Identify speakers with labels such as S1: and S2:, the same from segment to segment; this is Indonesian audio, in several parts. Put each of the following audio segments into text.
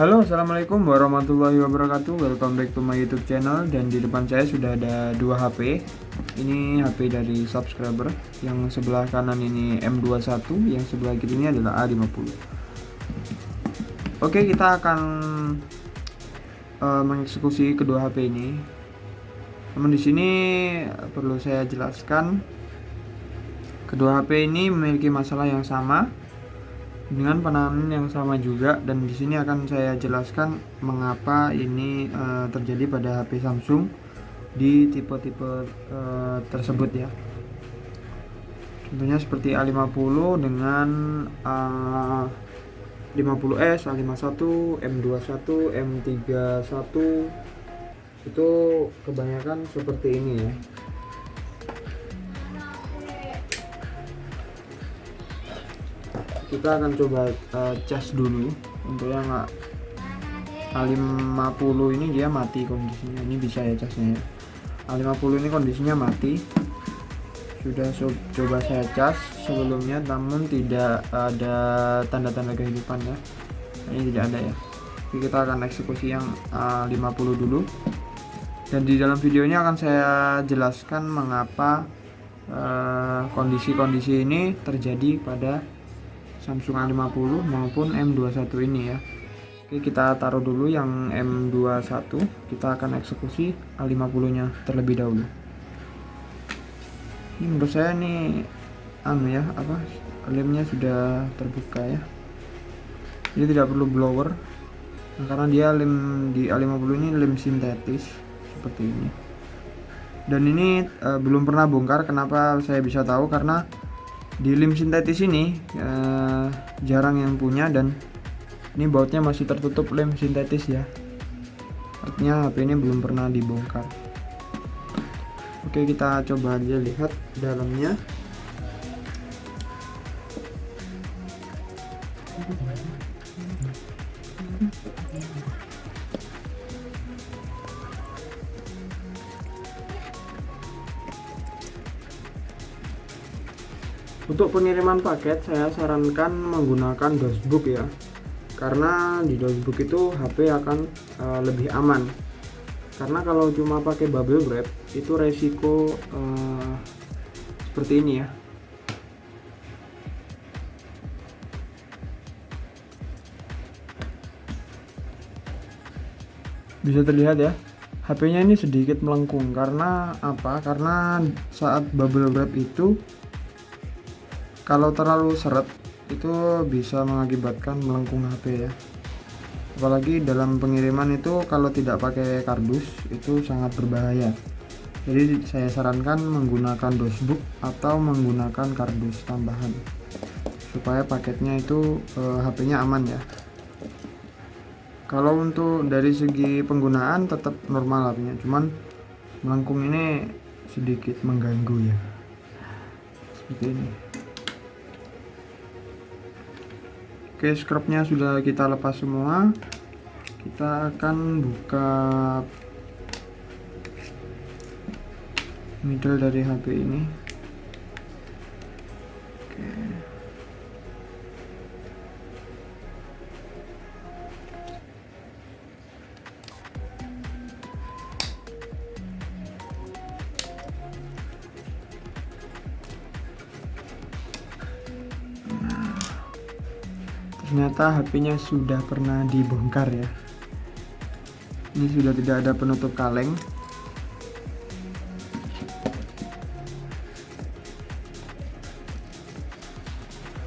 S1: Halo, assalamualaikum warahmatullahi wabarakatuh. Welcome back to my YouTube channel. Dan di depan saya sudah ada dua HP. Ini HP dari subscriber. Yang sebelah kanan ini M21, yang sebelah kiri ini adalah A50. Oke, kita akan mengeksekusi kedua HP ini. Namun di sini perlu saya jelaskan, kedua HP ini memiliki masalah yang sama dengan penanganan yang sama juga, dan di sini akan saya jelaskan mengapa ini terjadi pada HP Samsung di tipe-tipe tersebut ya. Contohnya seperti A50 dengan A50s, A51, M21, M31 itu kebanyakan seperti ini ya. Kita akan coba cas dulu. Untuk yang A50 ini dia mati kondisinya. Ini bisa ya casnya ya. A50 ini kondisinya mati. Sudah coba saya cas sebelumnya, namun tidak ada tanda-tanda kehidupan ya. Ini tidak ada ya. Jadi kita akan eksekusi yang A50 dulu. Dan di dalam video ini akan saya jelaskan mengapa kondisi-kondisi ini terjadi pada Samsung A50 maupun M21 ini ya. Oke, kita taruh dulu yang M21. Kita akan eksekusi A50 nya terlebih dahulu. Ini menurut saya nih lemnya sudah terbuka ya. Jadi tidak perlu blower, karena dia lem di A50 ini lem sintetis seperti ini. Dan ini belum pernah bongkar. Kenapa saya bisa tahu? Karena di lem sintetis ini jarang yang punya, dan ini bautnya masih tertutup lem sintetis ya. Artinya HP ini belum pernah dibongkar. Oke, kita coba aja lihat dalamnya. Untuk pengiriman paket saya sarankan menggunakan dosbook ya, karena di dosbook itu HP akan lebih aman. Karena kalau cuma pakai bubble wrap itu resiko seperti ini ya. Bisa terlihat ya, HP-nya ini sedikit melengkung. Karena apa? Karena saat bubble wrap itu kalau terlalu seret itu bisa mengakibatkan melengkung HP ya. Apalagi dalam pengiriman itu kalau tidak pakai kardus itu sangat berbahaya. Jadi saya sarankan menggunakan dosbook atau menggunakan kardus tambahan supaya paketnya itu HP-nya aman ya. Kalau untuk dari segi penggunaan tetap normal HP-nya, cuman melengkung ini sedikit mengganggu ya. Seperti ini. Oke, scrubnya sudah kita lepas semua. Kita akan buka middle dari HP ini. Oke. Ternyata HP-nya sudah pernah dibongkar ya. Ini sudah tidak ada penutup kaleng.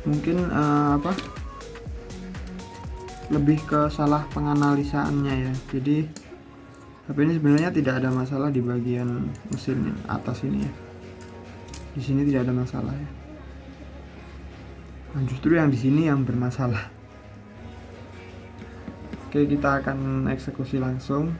S1: Mungkin lebih ke salah penganalisaannya ya. Jadi HP ini sebenarnya tidak ada masalah di bagian mesin atas ini ya. Di sini tidak ada masalah ya. Nah, justru yang di sini yang bermasalah. Oke, kita akan eksekusi langsung.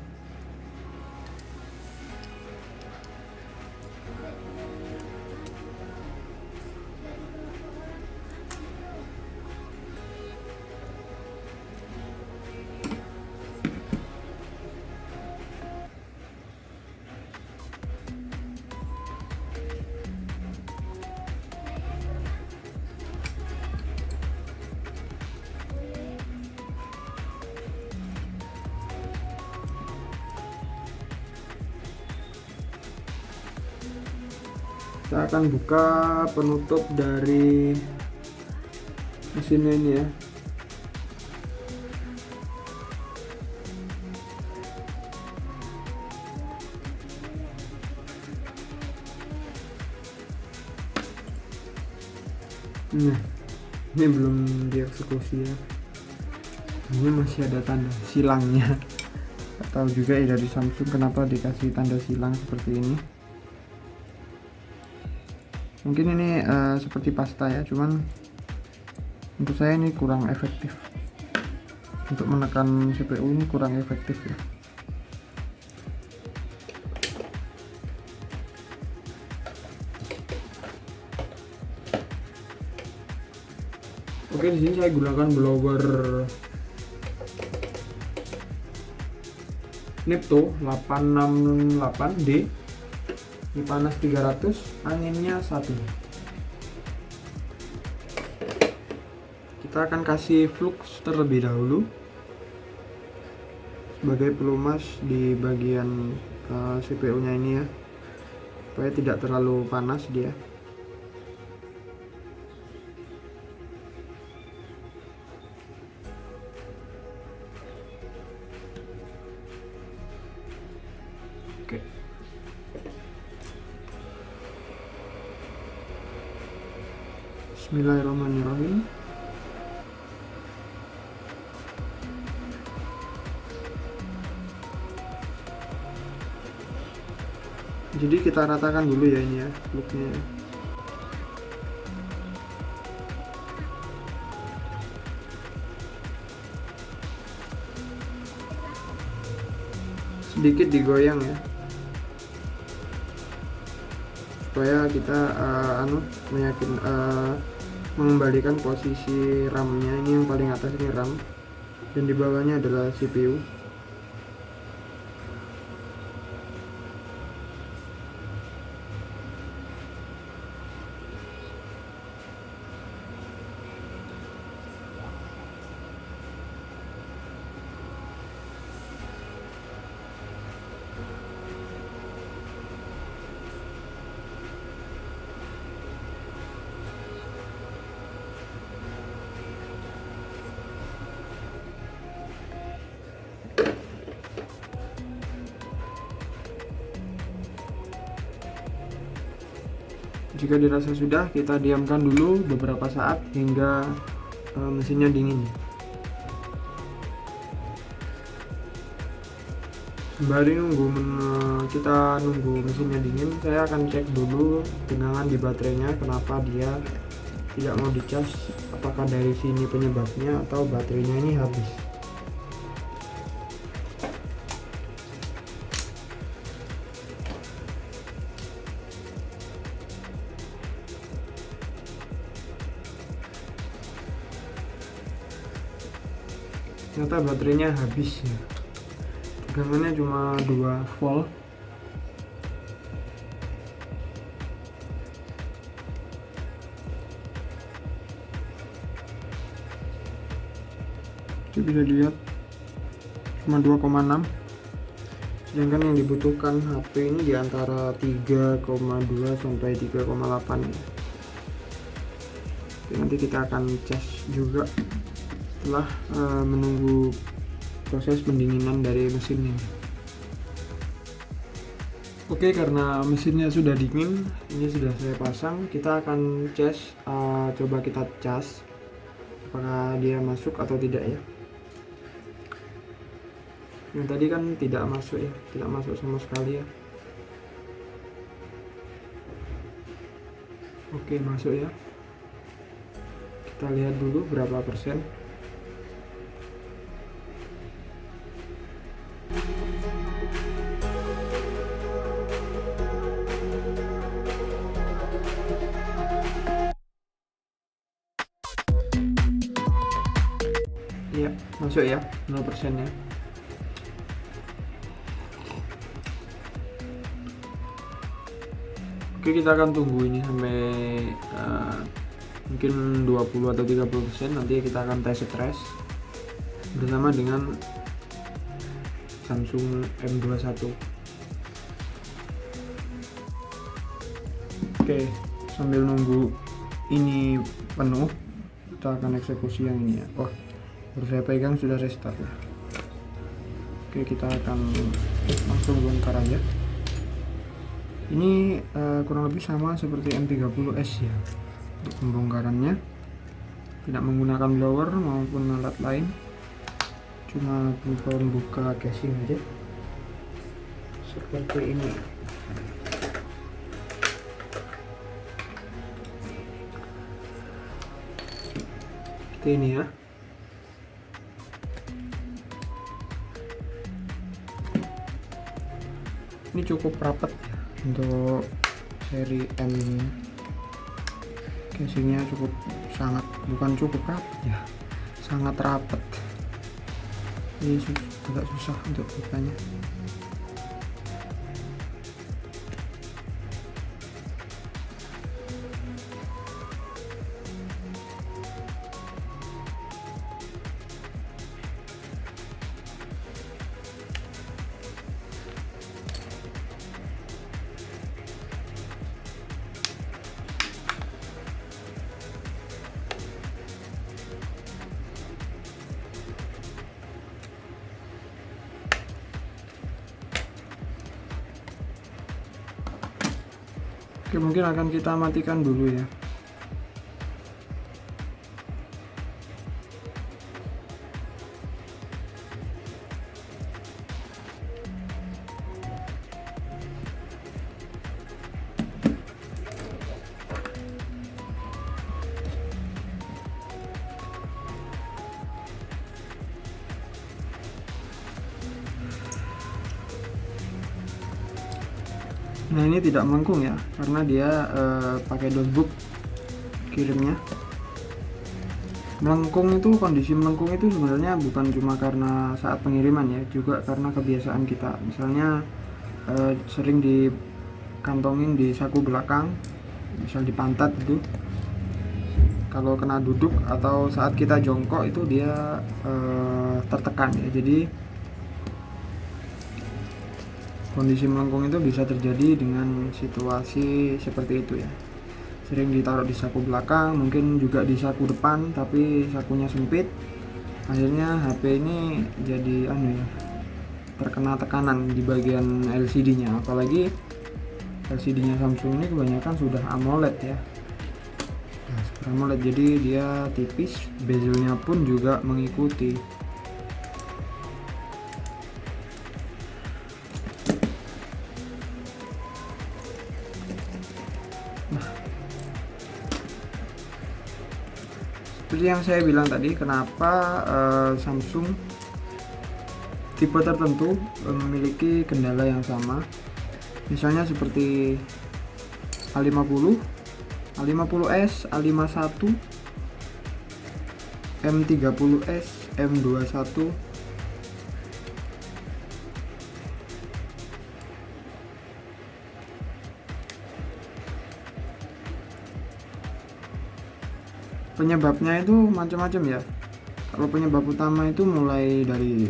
S1: Kita akan buka penutup dari mesinnya ini ya. Nah, ini belum dieksekusi ya. Ini masih ada tanda silangnya. Atau juga ya dari Samsung kenapa dikasih tanda silang seperti ini. Mungkin ini seperti pasta ya, cuman untuk saya ini kurang efektif. Untuk menekan CPU ini kurang efektif ya. Oke, di sini saya gunakan blower Nipto 868D. Ini panas 300, anginnya 1. Kita akan kasih flux terlebih dahulu sebagai pelumas di bagian CPU-nya ini ya, supaya tidak terlalu panas dia. Oke. Bismillahirrahmanirrahim. Jadi kita ratakan dulu ya ini ya fluknya. Sedikit digoyang ya, supaya kita mengembalikan posisi RAM-nya. Ini yang paling atas ini RAM, dan di bawahnya adalah CPU. Jika dirasa sudah, kita diamkan dulu beberapa saat hingga mesinnya dingin. Sembari kita nunggu mesinnya dingin, saya akan cek dulu tegangan di baterainya, kenapa dia tidak mau dicas. Apakah dari sini penyebabnya atau baterainya ini habis. Ternyata baterainya habis ya. Tegangannya cuma 2 volt. Itu bisa dilihat cuma 2,6. Sedangkan yang dibutuhkan HP ini di antara 3,2 sampai 3,8 ya. Jadi nanti kita akan cas juga setelah menunggu proses pendinginan dari mesin ini. Oke, karena mesinnya sudah dingin, ini sudah saya pasang. Kita akan coba kita cas apakah dia masuk atau tidak ya. Yang tadi kan tidak masuk ya, tidak masuk sama sekali ya. Oke, masuk ya. Kita lihat dulu berapa persen. Iya, masuk ya, 0% ya. Oke, kita akan tunggu ini sampai mungkin 20 atau 30%. Nanti kita akan tes stress bersama dengan Samsung M21. Oke, sambil nunggu ini penuh, kita akan eksekusi yang ini ya. Oh, baru saya pegang sudah restart ya. Oke, kita akan langsung bongkar aja. Ini kurang lebih sama seperti M30S ya untuk pembongkarannya, tidak menggunakan blower maupun alat lain, cuma membuka casing aja seperti ini. Seperti ini ya. Ini cukup rapat ya untuk seri M. Casingnya bukan cukup rapat ya, sangat rapat. Ini agak susah untuk bukanya. Oke, mungkin akan kita matikan dulu ya. Nah, ini tidak melengkung ya, karena dia pakai dosbook kirimnya. Melengkung itu, kondisi melengkung itu sebenarnya bukan cuma karena saat pengiriman ya, juga karena kebiasaan kita. Misalnya sering dikantongin di saku belakang, misal di pantat itu. Kalau kena duduk atau saat kita jongkok itu dia tertekan ya. Jadi kondisi melengkung itu bisa terjadi dengan situasi seperti itu ya. Sering ditaruh di saku belakang, mungkin juga di saku depan, tapi sakunya sempit. Akhirnya HP ini jadi terkena tekanan di bagian LCD-nya. Apalagi LCD-nya Samsung ini kebanyakan sudah AMOLED ya. Nah, Super AMOLED, jadi dia tipis, bezelnya pun juga mengikuti. Seperti yang saya bilang tadi, kenapa Samsung tipe tertentu memiliki kendala yang sama. Misalnya seperti A50, A50s, A51, M30s, M21. Penyebabnya itu macam-macam ya. Kalau penyebab utama itu mulai dari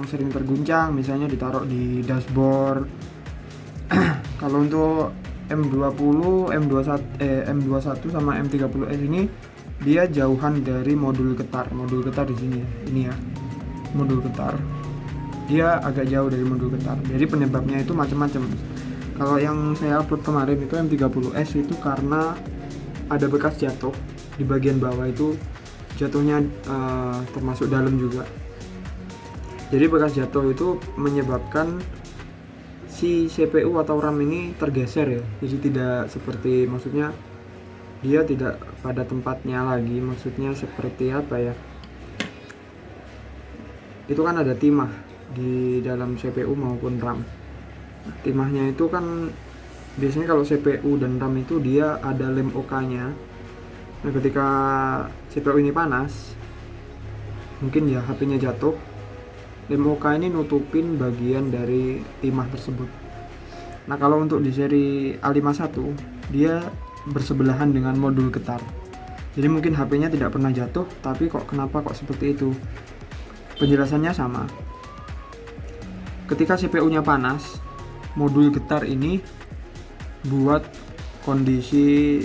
S1: sering terguncang, misalnya ditaruh di dashboard. Kalau untuk M20, M21 sama M30s ini dia jauhan dari modul getar. Modul getar di sini ya. Ini ya. Modul getar. Dia agak jauh dari modul getar. Jadi penyebabnya itu macam-macam. Kalau yang saya upload kemarin itu M30s itu karena ada bekas jatuh di bagian bawah, itu jatuhnya termasuk dalam juga. Jadi bekas jatuh itu menyebabkan si CPU atau RAM ini tergeser ya. Jadi tidak seperti, maksudnya dia tidak pada tempatnya lagi. Maksudnya seperti apa ya, itu kan ada timah di dalam CPU maupun RAM. Nah, timahnya itu kan biasanya kalau CPU dan RAM itu dia ada lem OK-nya. Nah, ketika CPU ini panas, mungkin ya HP-nya jatuh, lem OK ini nutupin bagian dari timah tersebut. Nah, kalau untuk di seri A51 dia bersebelahan dengan modul getar. Jadi mungkin HP-nya tidak pernah jatuh, tapi kenapa kok seperti itu? Penjelasannya sama. Ketika CPU-nya panas, modul getar ini buat kondisi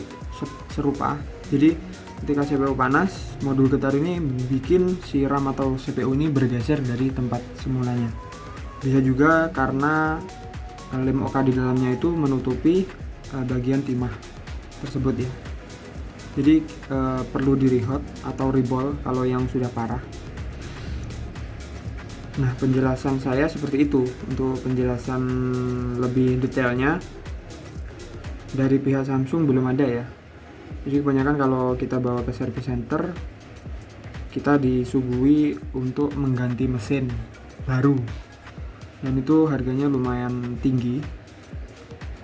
S1: serupa. Jadi ketika CPU panas, modul getar ini bikin si RAM atau CPU ini bergeser dari tempat semulanya. Bisa juga karena lem OK di dalamnya itu menutupi bagian timah tersebut ya. Jadi perlu di rehot atau reball kalau yang sudah parah. Nah, penjelasan saya seperti itu. Untuk penjelasan lebih detailnya dari pihak Samsung belum ada ya. Jadi kebanyakan kalau kita bawa ke service center, kita disuguhi untuk mengganti mesin baru, dan itu harganya lumayan tinggi,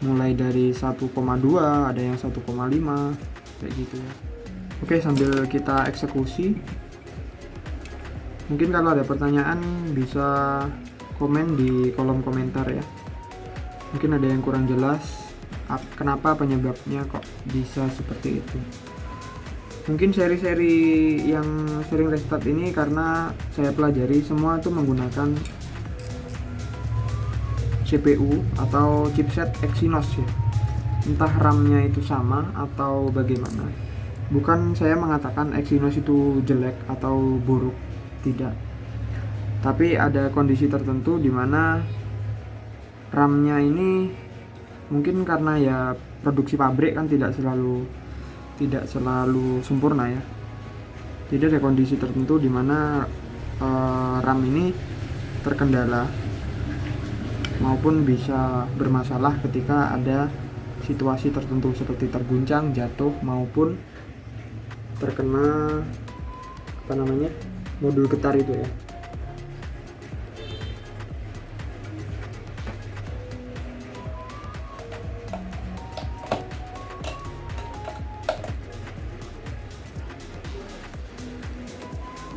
S1: mulai dari 1,2, ada yang 1,5 kayak gitu ya. Oke, sambil kita eksekusi, mungkin kalau ada pertanyaan bisa komen di kolom komentar ya. Mungkin ada yang kurang jelas, kenapa penyebabnya kok bisa seperti itu. Mungkin seri-seri yang sering restart ini karena saya pelajari semua itu menggunakan CPU atau chipset Exynos ya. Entah RAM-nya itu sama atau bagaimana. Bukan saya mengatakan Exynos itu jelek atau buruk, tidak. Tapi ada kondisi tertentu di mana RAM-nya ini mungkin karena ya produksi pabrik kan tidak selalu sempurna ya. Jadi ada kondisi tertentu di mana RAM ini terkendala maupun bisa bermasalah ketika ada situasi tertentu seperti terguncang, jatuh, maupun terkena modul getar itu ya.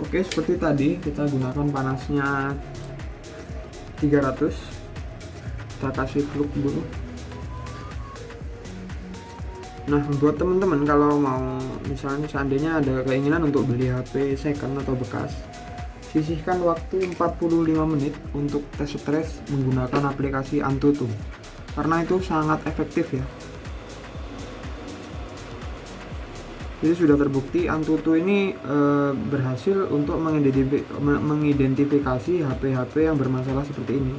S1: Oke, seperti tadi kita gunakan panasnya 300, kita kasih flux dulu. Nah, buat teman-teman kalau mau misalnya seandainya ada keinginan untuk beli HP second atau bekas, sisihkan waktu 45 menit untuk tes stres menggunakan aplikasi Antutu, karena itu sangat efektif ya. Jadi sudah terbukti Antutu ini berhasil untuk mengidentifikasi HP-HP yang bermasalah seperti ini.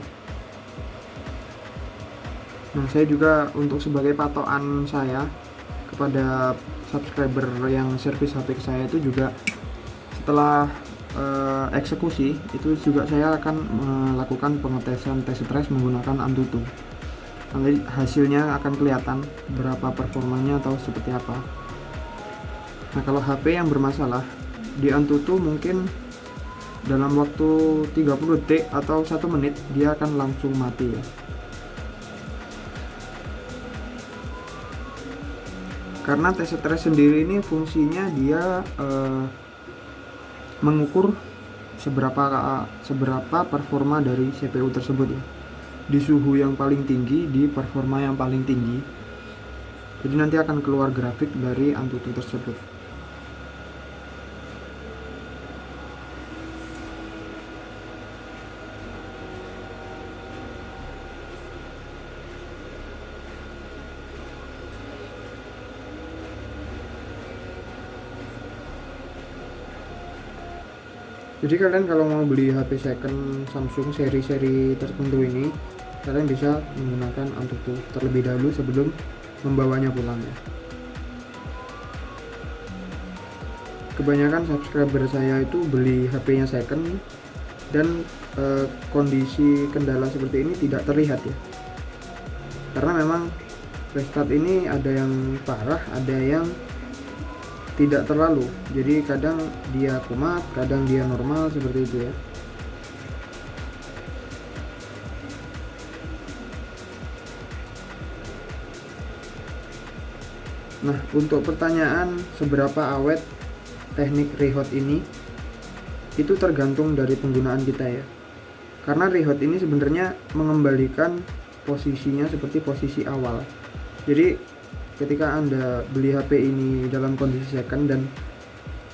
S1: Nah, saya juga untuk sebagai patokan saya kepada subscriber yang servis HP ke saya itu juga setelah eksekusi itu juga saya akan melakukan pengetesan tes stres menggunakan Antutu. Nanti hasilnya akan kelihatan berapa performanya atau seperti apa. Nah, kalau HP yang bermasalah di Antutu mungkin dalam waktu 30 detik atau 1 menit dia akan langsung mati ya. Karena tes stres sendiri ini fungsinya dia mengukur seberapa performa dari CPU tersebut ya. Di suhu yang paling tinggi, di performa yang paling tinggi. Jadi nanti akan keluar grafik dari Antutu tersebut. Jadi kalian kalau mau beli HP second Samsung seri-seri tertentu ini, kalian bisa menggunakan Antutu terlebih dahulu sebelum membawanya pulang ya. Kebanyakan subscriber saya itu beli HP-nya second dan kondisi kendala seperti ini tidak terlihat ya. Karena memang restart ini ada yang parah, ada yang tidak terlalu, jadi kadang dia kumat, kadang dia normal seperti itu ya. Nah, untuk pertanyaan seberapa awet teknik rehot ini, itu tergantung dari penggunaan kita ya. Karena rehot ini sebenarnya mengembalikan posisinya seperti posisi awal. Jadi ketika Anda beli HP ini dalam kondisi second dan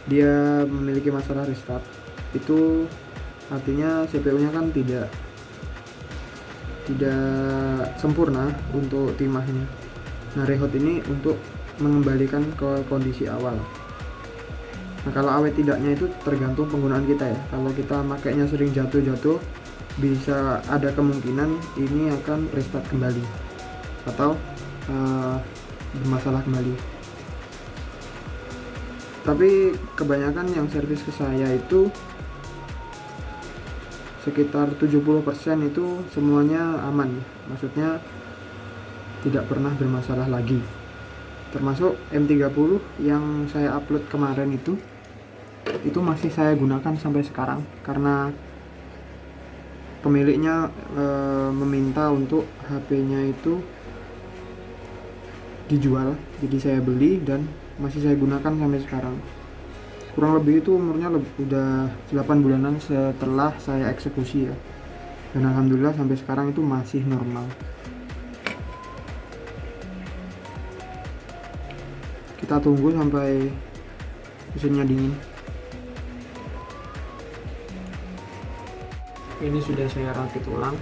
S1: dia memiliki masalah restart, itu artinya CPU-nya kan tidak sempurna untuk timahnya. Nah, rehot ini untuk mengembalikan ke kondisi awal. Nah, kalau awet tidaknya itu tergantung penggunaan kita ya. Kalau kita makainya sering jatuh-jatuh, bisa ada kemungkinan ini akan restart kembali atau bermasalah kembali. Tapi kebanyakan yang servis ke saya itu sekitar 70% itu semuanya aman, maksudnya tidak pernah bermasalah lagi. Termasuk M30 yang saya upload kemarin itu masih saya gunakan sampai sekarang karena pemiliknya meminta untuk HP-nya itu dijual, jadi saya beli dan masih saya gunakan sampai sekarang. Kurang lebih itu umurnya udah 8 bulanan setelah saya eksekusi ya, dan alhamdulillah sampai sekarang itu masih normal. Kita tunggu sampai mesinnya dingin. Ini sudah saya rakit ulang.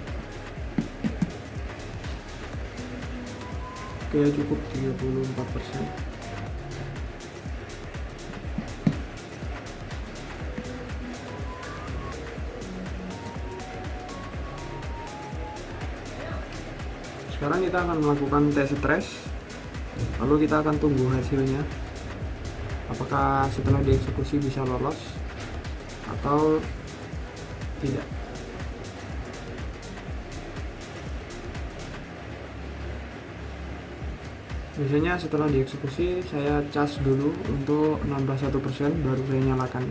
S1: Oke, cukup 34%. Sekarang kita akan melakukan tes stres, lalu kita akan tunggu hasilnya, apakah setelah dieksekusi bisa lolos atau tidak. Biasanya setelah dieksekusi saya cas dulu untuk nambah 1%, baru saya nyalakan.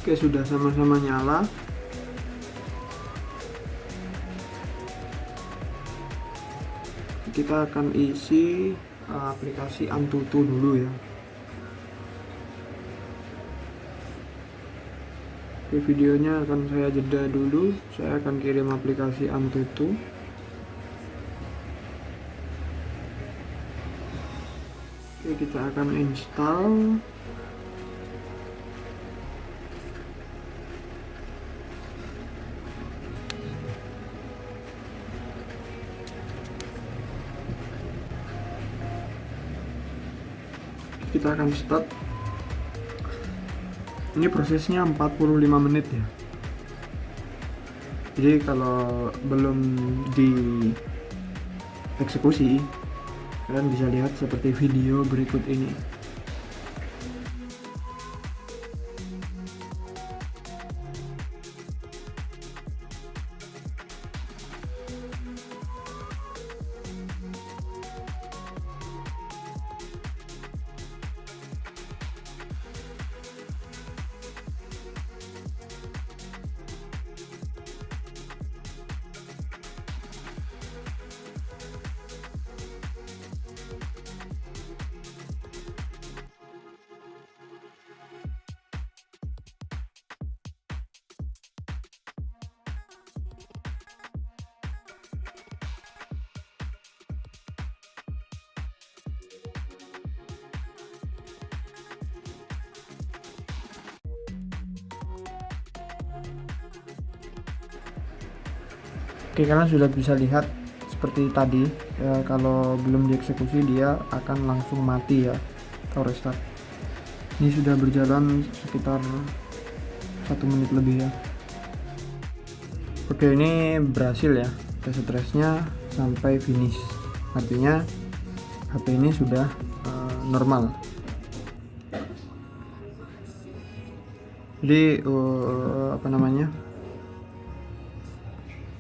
S1: Oke, sudah sama-sama nyala. Kita akan isi aplikasi Antutu dulu ya. Oke, videonya akan saya jeda dulu. Saya akan kirim aplikasi Antutu. Oke, kita akan install. Kita akan start. Ini prosesnya 45 menit ya. Jadi kalau belum dieksekusi, kalian bisa lihat seperti video berikut ini. Oke, kalian sudah bisa lihat seperti tadi ya, kalau belum dieksekusi dia akan langsung mati ya atau restart. Ini sudah berjalan sekitar 1 menit lebih ya. Oke, ini berhasil ya, tes stresnya sampai finish, artinya HP ini sudah normal. Jadi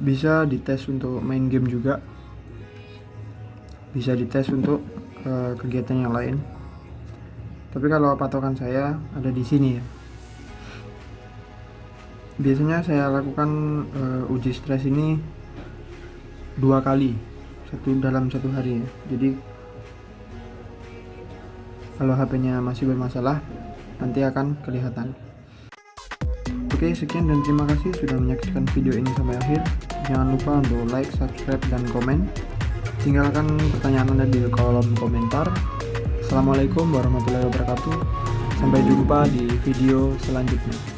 S1: bisa dites untuk main game juga, bisa dites untuk kegiatan yang lain. Tapi kalau patokan saya ada di sini ya. Biasanya saya lakukan uji stres ini 2 kali dalam 1 hari ya. Jadi Kalau HP-nya masih bermasalah, nanti akan kelihatan. Oke, sekian dan terima kasih sudah menyaksikan video ini sampai akhir. Jangan lupa untuk like, subscribe, dan komen. Tinggalkan pertanyaan Anda di kolom komentar. Assalamualaikum warahmatullahi wabarakatuh. Sampai jumpa di video selanjutnya.